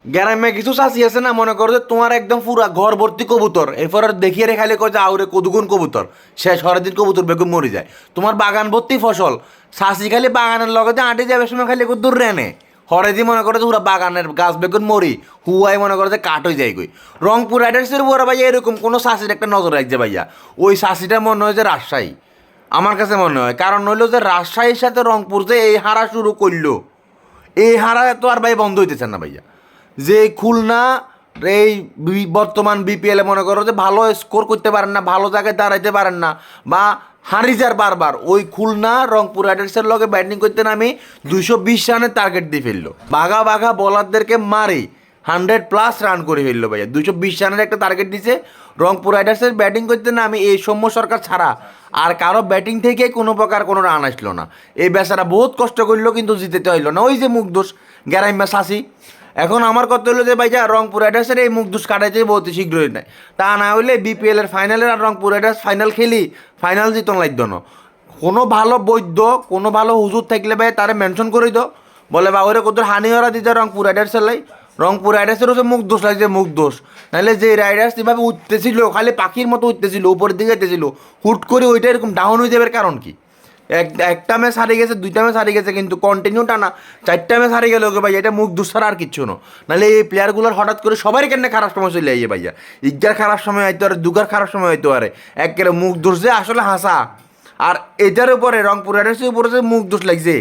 গ্রামে কিছু চাষি আছে না, মনে করো যে তোমার একদম পুরা ঘর ভর্তি কবুতর, এরপর দেখিয়ে রে খালি কয় যে আউরে কদুগুন কবুতর, শেষ হরের দিন কবুতর বেগুন মরে যায়। তোমার বাগান ভর্তি ফসল, চাষি খালি বাগানের লগে যে আঁটে যাবে সময় খালি দূর রেনে হরে দিয়ে মনে করে যে পুরা বাগানের গাছ বেগুন মরি হুয়াই মনে করে যে কাট হয়ে যায় গই। রংপুর রাইডার্সের উপর ভাইয়া এরকম কোনো চাষির একটা নজর রাখছে ভাইয়া, ওই চাষিটা মনে হয় যে রাজশাহী, আমার কাছে মনে হয়। কারণ হইলো যে রাজশাহীর সাথে রংপুর যে এই হারা শুরু করলো, এই হারা তো আর ভাই বন্ধ হইতেছে না ভাইয়া। যে খুলনা এই বর্তমান বিপিএলে মনে করো যে ভালো স্কোর করতে পারেন না, ভালো জায়গায় দাঁড়াইতে পারেন না, বা হারি যার বারবার, ওই খুলনা রংপুর রাইডার্সের লগে ব্যাটিং করতে নামি 220 রানের টার্গেট দিয়ে ফেললো, বাঘা বাঘা বলারদেরকে মারে 100+ রান করে ফেললো ভাইয়া। 220 রানের একটা টার্গেট দিছে। রংপুর রাইডার্সের ব্যাটিং করতে না আমি এই সৌম্য সরকার ছাড়া আর কারো ব্যাটিং থেকে কোনো প্রকার কোনো রান আসলো না। এই বেচারা বহুত কষ্ট করলো কিন্তু জিতেতে হইলো না, ওই যে মুগ্ধোষ গ্যারাইম্যা শাসি। এখন আমার কথা হলো যে ভাইয়া রংপুর রাইডার্সের এই মুগ্ধোষ কাটাইতে বহুত শীঘ্রই নেয়, তা না হলে বিপিএলের ফাইনালের আর রংপুর রাইডার্স ফাইনাল খেলি ফাইনাল জিতন লাগতো না। কোনো ভালো বৈদ্য কোনো ভালো হুজুর থাকলে ভাই তারে মেনশন করে দাও, বলে বা ওরে কত হানিওরা দিতে রংপুর রাইডার্সের লাই। রংপুর রাইডার্সের হচ্ছে মুখ দোষ লাগছে, মুখ দোষ। নাহলে যে রাইডার্স এভাবে উঠতেছিল খালি পাখির মতো উঠতেছিল, উপরের দিকে যেতেছিল, হুট করে ওইটা এরকম ডাউন হয়ে যাবে কারণ কি? একটা ম্যাচ হারিয়ে গেছে, 2টা ম্যাচ হারিয়ে গেছে, কিন্তু কন্টিনিউ টানা 4টা ম্যাচ হারিয়ে গেল ভাই, এটা মুখ দোষ ছাড়া আর কিচ্ছু না। নাহলে এই প্লেয়ারগুলোর হঠাৎ করে সবারই কেন খারাপ সময় চলে আইয়ে ভাইয়া, ইজ্ঞার খারাপ সময় হইতে পারে, দুগার খারাপ সময় হইতে পারে, একেবারে মুখ দোষ যে আসলে হাসা। আর এটার উপরে রংপুর রাইডার্সের উপরে যে মুখ দোষ লাগছে,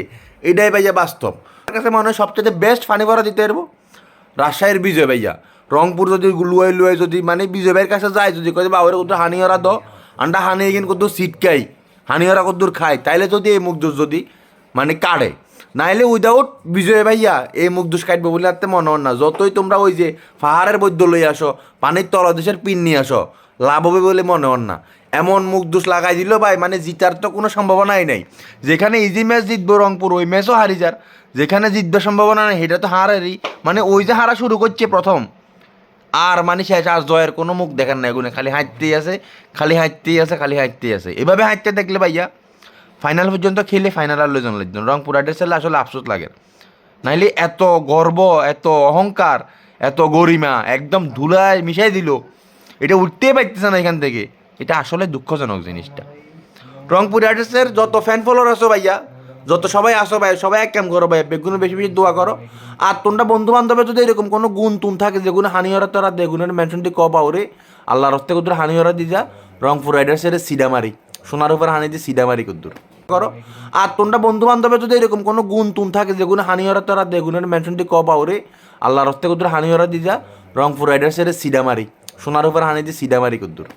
এটাই ভাইয়া বাস্তব। আমার কাছে মনে হয় সবচেয়ে বেস্ট ফানি করা দিতে পারবো রাজশাহীর বিজয় ভাইয়া। রংপুর যদি লুয়াই লুয়াই যদি মানে বিজয় ভাইয়ের কাছে যায়, যদি কয়ে বাবুরে কত হানি ওরা দ আন্ডা হানি এগিন কত সিটকাই হানি ওরা কদ্দুর খায়, তাইলে যদি এই মুখদোষ যদি মানে কাটে, নাইলে উইদাউট বিজয় ভাইয়া এই মুখদোষ কাটবে বলে আর মনে হয় না। যতই তোমরা ওই যে পাহাড়ের বৈদ্য লই আসো, পানির তলদেশের পিন নিয়ে আসো, লাভ হবে বলে মনে হন না। এমন মুখ দোষ লাগাই দিল ভাই, মানে জিতার তো কোনো সম্ভাবনাই নাই। যেখানে ইজি ম্যাচ জিতবো রংপুর, ওই ম্যাচও হারি যার। যেখানে জিতবার সম্ভাবনা নেই সেটা তো হারারই, মানে ওই যে হারা শুরু করছে প্রথম, আর মানে শেষ আর জয়ের কোনো মুখ দেখেন না, এগুলো খালি হাঁটতেই আছে, খালি হাঁটতেই আছে, খালি হাঁটতেই আছে। এভাবে হাঁটতে দেখলে ভাইয়া ফাইনাল পর্যন্ত খেলে ফাইনাল আর লইজন লাগজন। রংপুর রাইডার্সের আসলে আফসোস লাগে, নাইলে এত গর্ব, এত অহংকার, এত গরিমা একদম ধুলায় মিশাই দিল, এটা উঠতেই পারতেছে না এখান থেকে। এটা আসলে দুঃখজনক জিনিসটা। রংপুর রাইডার্সের যত ফ্যান ফলোয়ার আসো ভাইয়া, যত সবাই আসো ভাই, সবাই এক কাম করো ভাই, বেগুনে বেশি বেশি দোয়া করো। আর তোমরা বন্ধু বান্ধবের যদি এরকম কোনো গুণ তুন থাকে যেগুলো হানিহরা তারা দেগুনের মেনশনটি ক পাওরে আল্লাহর হস্তে কুদ্দুর হানিহরা দি যা রংপুর রাইডার্সের সিডামারি সোনার উপর হানি দিয়ে সিডামারি কুদ্দুর করো। আর তোমরা বন্ধু বান্ধবের যদি এরকম কোনো গুণ তুন থাকে যেগুলো হানিহরা তারা দেগুনের মেনশনটি ক পাওরে আল্লাহর হস্তে কুদ্দুর হানিহরা দি যা রংপুর রাইডার্সের সিডামারি সোনার উপর হানি দিয়ে সিডামারি কুদ্দুর।